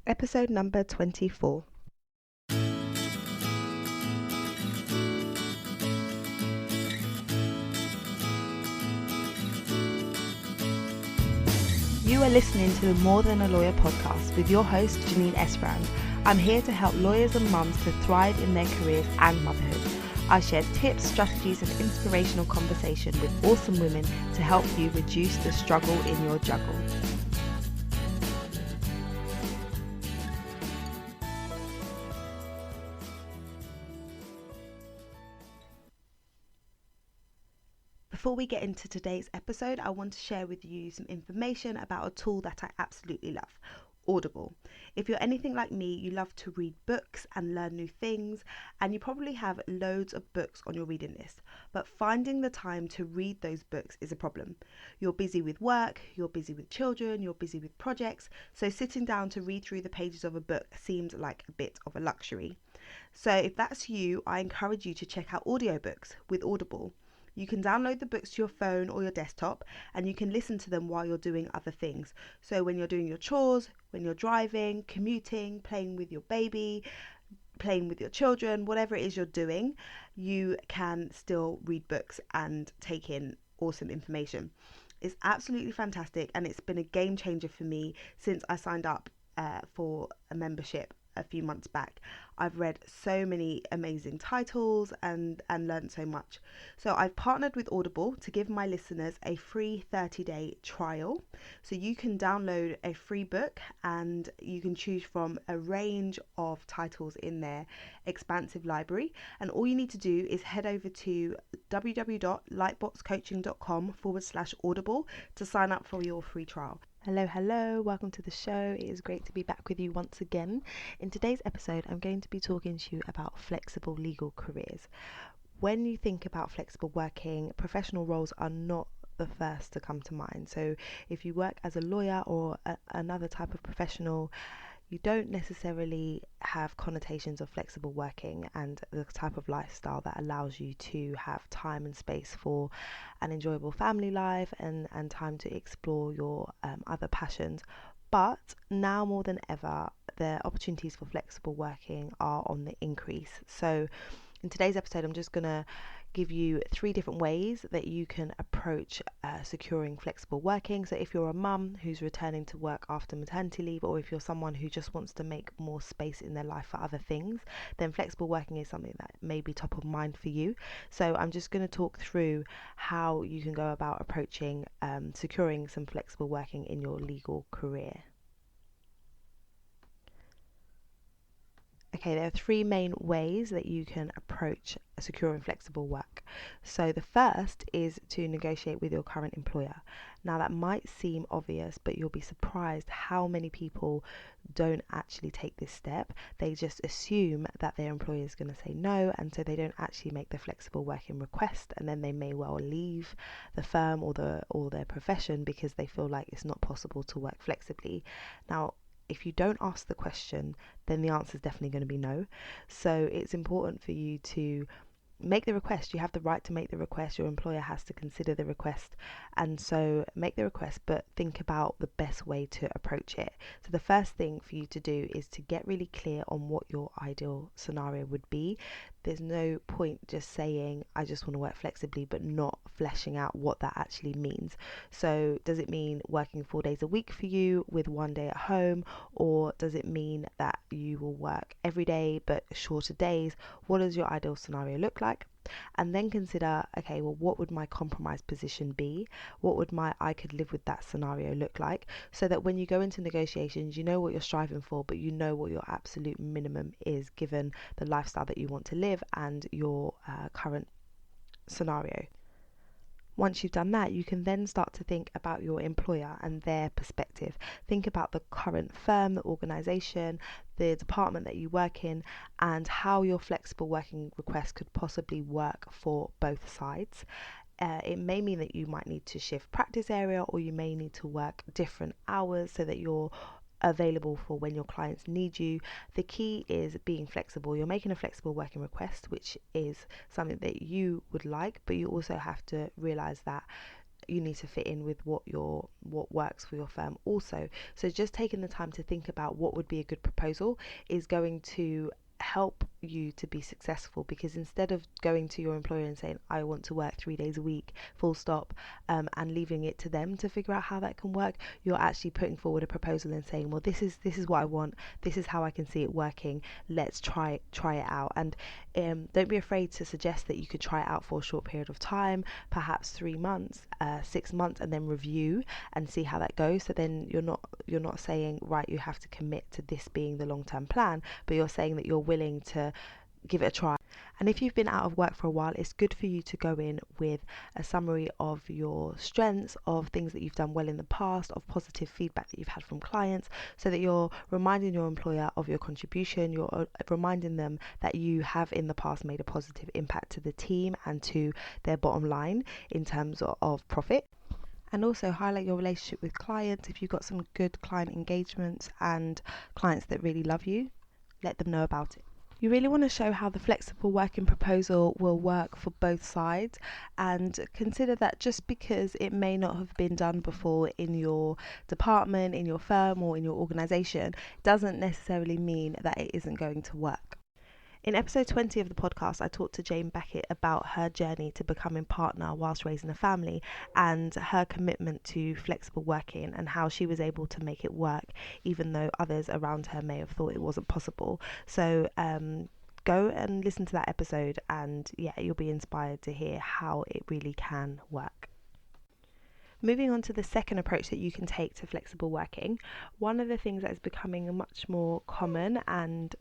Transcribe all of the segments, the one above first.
episode number 24. You are listening to the More Than a Lawyer podcast with your host, Janine Esbrand. I'm here to help lawyers and mums to thrive in their careers and motherhood. I share tips, strategies, and inspirational conversation with awesome women to help you reduce the struggle in your juggle. Before we get into today's episode, I want to share with you some information about a tool that I absolutely love, Audible. If you're anything like me, you love to read books and learn new things, and you probably have loads of books on your reading list, but finding the time to read those books is a problem. You're busy with work, you're busy with children, you're busy with projects, so sitting down to read through the pages of a book seems like a bit of a luxury. So if that's you, I encourage you to check out audiobooks with Audible. You can download the books to your phone or your desktop, and you can listen to them while you're doing other things. So when you're doing your chores, when you're driving, commuting, playing with your baby, playing with your children, whatever it is you're doing, you can still read books and take in awesome information. It's absolutely fantastic, and it's been a game changer for me since I signed up for a membership a few months back. I've read so many amazing titles and learned so much. So I've partnered with Audible to give my listeners a free 30-day trial. So you can download a free book and you can choose from a range of titles in their expansive library. And all you need to do is head over to www.lightboxcoaching.com/audible to sign up for your free trial. Hello, welcome to the show. It is great to be back with you once again. In today's episode, I'm going to be talking to you about flexible legal careers. When you think about flexible working, professional roles are not the first to come to mind. So if you work as a lawyer or another type of professional, you don't necessarily have connotations of flexible working and the type of lifestyle that allows you to have time and space for an enjoyable family life and time to explore your other passions. But now more than ever, the opportunities for flexible working are on the increase. So in today's episode, I'm just going to give you 3 different ways that you can approach securing flexible working. So if you're a mum who's returning to work after maternity leave, or if you're someone who just wants to make more space in their life for other things, then flexible working is something that may be top of mind for you. So I'm just going to talk through how you can go about approaching securing some flexible working in your legal career. Okay, there are 3 main ways that you can approach securing flexible work. So the first is to negotiate with your current employer. Now that might seem obvious, but you'll be surprised how many people don't actually take this step. They just assume that their employer is going to say no, and so they don't actually make the flexible working request, and then they may well leave the firm or their profession because they feel like it's not possible to work flexibly. Now, if you don't ask the question, then the answer is definitely going to be no. So it's important for you to make the request. You have the right to make the request. Your employer has to consider the request, and so make the request, but think about the best way to approach it. So the first thing for you to do is to get really clear on what your ideal scenario would be. There's no point just saying I just want to work flexibly but not fleshing out what that actually means. So does it mean working 4 days a week for you with 1 day at home, or does it mean that you will work every day but shorter days? What does your ideal scenario look like? And then consider, okay, well, what would my compromise position be? What would my I could live with that scenario look like? So that when you go into negotiations, you know what you're striving for, but you know what your absolute minimum is given the lifestyle that you want to live and your current scenario. Once you've done that, you can then start to think about your employer and their perspective. Think about the current firm, the organisation, the department that you work in, and how your flexible working request could possibly work for both sides. It may mean that you might need to shift practice area, or you may need to work different hours so that you're available for when your clients need you. The key is being flexible. You're making a flexible working request, which is something that you would like, but you also have to realize that you need to fit in with what works for your firm also. So just taking the time to think about what would be a good proposal is going to help you to be successful, because instead of going to your employer and saying I want to work 3 days a week full stop, and leaving it to them to figure out how that can work, you're actually putting forward a proposal and saying, well, this is what I want, this is how I can see it working, let's try it out. And don't be afraid to suggest that you could try it out for a short period of time, perhaps 3 months, 6 months, and then review and see how that goes. So then you're not saying, right, you have to commit to this being the long-term plan, but you're saying that you're willing to give it a try. And if you've been out of work for a while, it's good for you to go in with a summary of your strengths, of things that you've done well in the past, of positive feedback that you've had from clients, so that you're reminding your employer of your contribution, you're reminding them that you have in the past made a positive impact to the team and to their bottom line in terms of profit. And also highlight your relationship with clients. If you've got some good client engagements and clients that really love you, let them know about it. You really want to show how the flexible working proposal will work for both sides, and consider that just because it may not have been done before in your department, in your firm, or in your organisation, doesn't necessarily mean that it isn't going to work. In episode 20 of the podcast, I talked to Jane Beckett about her journey to becoming partner whilst raising a family, and her commitment to flexible working and how she was able to make it work even though others around her may have thought it wasn't possible. So go and listen to that episode, and yeah, you'll be inspired to hear how it really can work. Moving on to the second approach that you can take to flexible working, one of the things that is becoming much more common and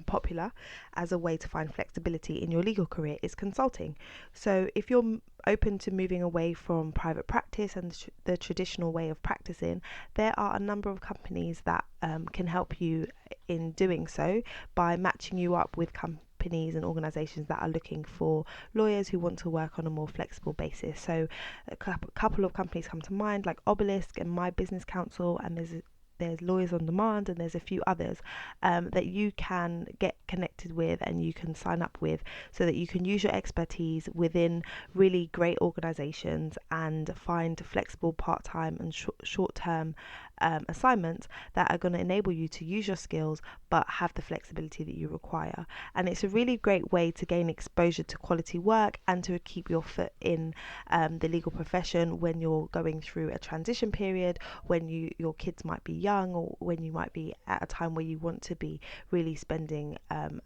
popular as a way to find flexibility in your legal career is consulting. So if you're open to moving away from private practice and the traditional way of practicing, there are a number of companies that can help you in doing so by matching you up with companies and organisations that are looking for lawyers who want to work on a more flexible basis. So a couple of companies come to mind, like Obelisk and My Business Council, and there's Lawyers on Demand, and there's a few others that you can get connected with and you can sign up with, so that you can use your expertise within really great organisations and find flexible part-time and short-term assignments that are going to enable you to use your skills but have the flexibility that you require. And it's a really great way to gain exposure to quality work and to keep your foot in the legal profession when you're going through a transition period, when your kids might be young, or when you might be at a time where you want to be really spending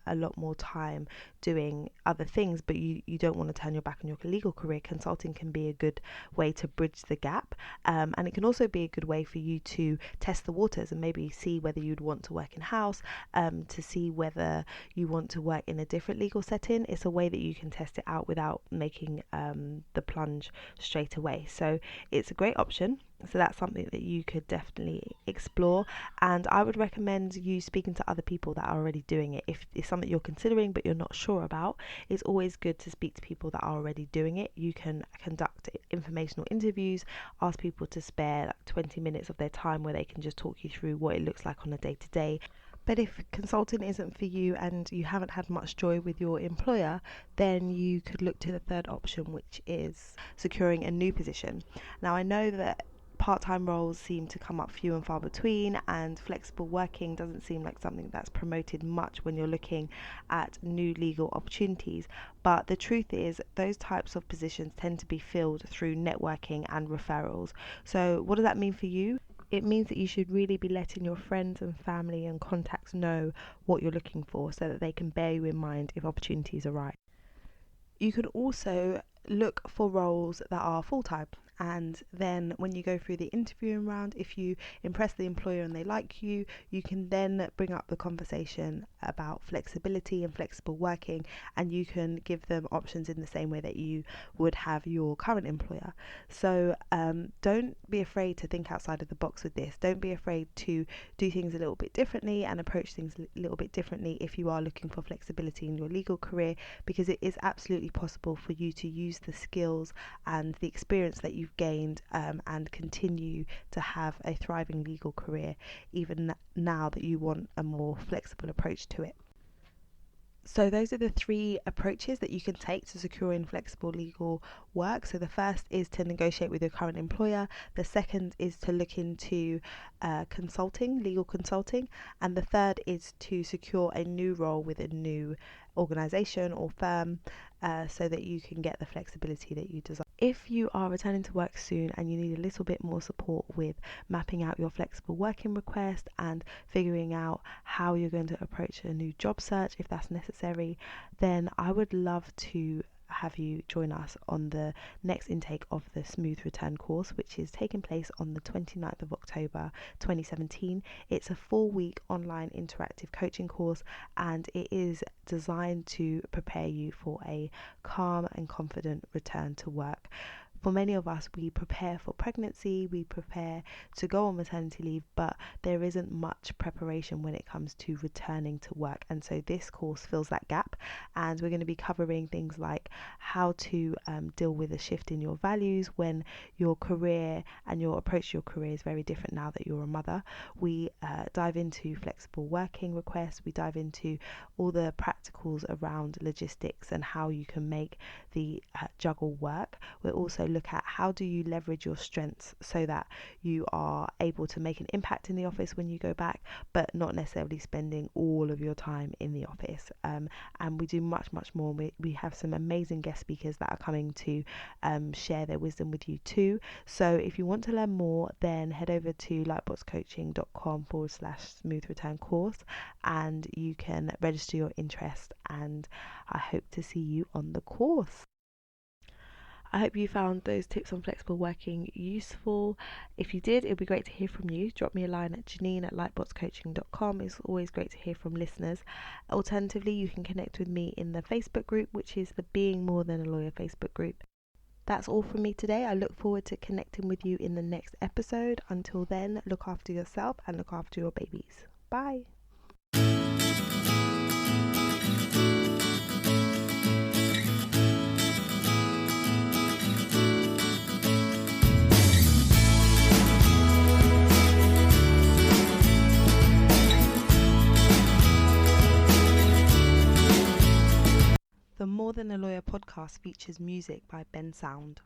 a lot more time doing other things, but you don't want to turn your back on your legal career. Consulting can be a good way to bridge the gap, and it can also be a good way for you to test the waters and maybe see whether you'd want to work in-house, to see whether you want to work in a different legal setting. It's a way that you can test it out without making the plunge straight away. So it's a great option. So that's something that you could definitely explore, and I would recommend you speaking to other people that are already doing it. If it's something you're considering but you're not sure about, it's always good to speak to people that are already doing it. You can conduct informational interviews, ask people to spare like 20 minutes of their time where they can just talk you through what it looks like on a day-to-day. But if consulting isn't for you and you haven't had much joy with your employer, then you could look to the third option, which is securing a new position. Now, I know that part-time roles seem to come up few and far between, and flexible working doesn't seem like something that's promoted much when you're looking at new legal opportunities, but the truth is those types of positions tend to be filled through networking and referrals. So what does that mean for you? It means that you should really be letting your friends and family and contacts know what you're looking for, so that they can bear you in mind if opportunities arise. You can also look for roles that are full-time, and then when you go through the interviewing round, if you impress the employer and they like you, you can then bring up the conversation about flexibility and flexible working, and you can give them options in the same way that you would have your current employer. So don't be afraid to think outside of the box with this. Don't be afraid to do things a little bit differently and approach things a little bit differently if you are looking for flexibility in your legal career, because it is absolutely possible for you to use the skills and the experience that you've gained and continue to have a thriving legal career even now that you want a more flexible approach to it. So those are the three approaches that you can take to securing flexible legal work. So the first is to negotiate with your current employer. The second is to look into legal consulting. And the third is to secure a new role with a new organization or firm so that you can get the flexibility that you desire. If you are returning to work soon and you need a little bit more support with mapping out your flexible working request and figuring out how you're going to approach a new job search if that's necessary, then I would love to have you join us on the next intake of the Smooth Return course, which is taking place on the 29th of October 2017. It's a 4-week online interactive coaching course, and it is designed to prepare you for a calm and confident return to work. For many of us, we prepare for pregnancy, we prepare to go on maternity leave, but there isn't much preparation when it comes to returning to work. And so this course fills that gap, and we're going to be covering things like how to deal with a shift in your values when your career and your approach to your career is very different now that you're a mother. We dive into flexible working requests, we dive into all the practicals around logistics and how you can make the juggle work. We'll also look at how do you leverage your strengths so that you are able to make an impact in the office when you go back, but not necessarily spending all of your time in the office. And we do much more. We have some amazing guest speakers that are coming to share their wisdom with you too. So if you want to learn more, then head over to lightboxcoaching.com/smooth return course, and you can register your interest, and I hope to see you on the course. I hope you found those tips on flexible working useful. If you did, it would be great to hear from you. Drop me a line at janine@lightboxcoaching.com. It's always great to hear from listeners. Alternatively, you can connect with me in the Facebook group, which is the Being More Than a Lawyer Facebook group. That's all from me today. I look forward to connecting with you in the next episode. Until then, look after yourself and look after your babies. Bye. The More Than a Lawyer podcast features music by Ben Sound.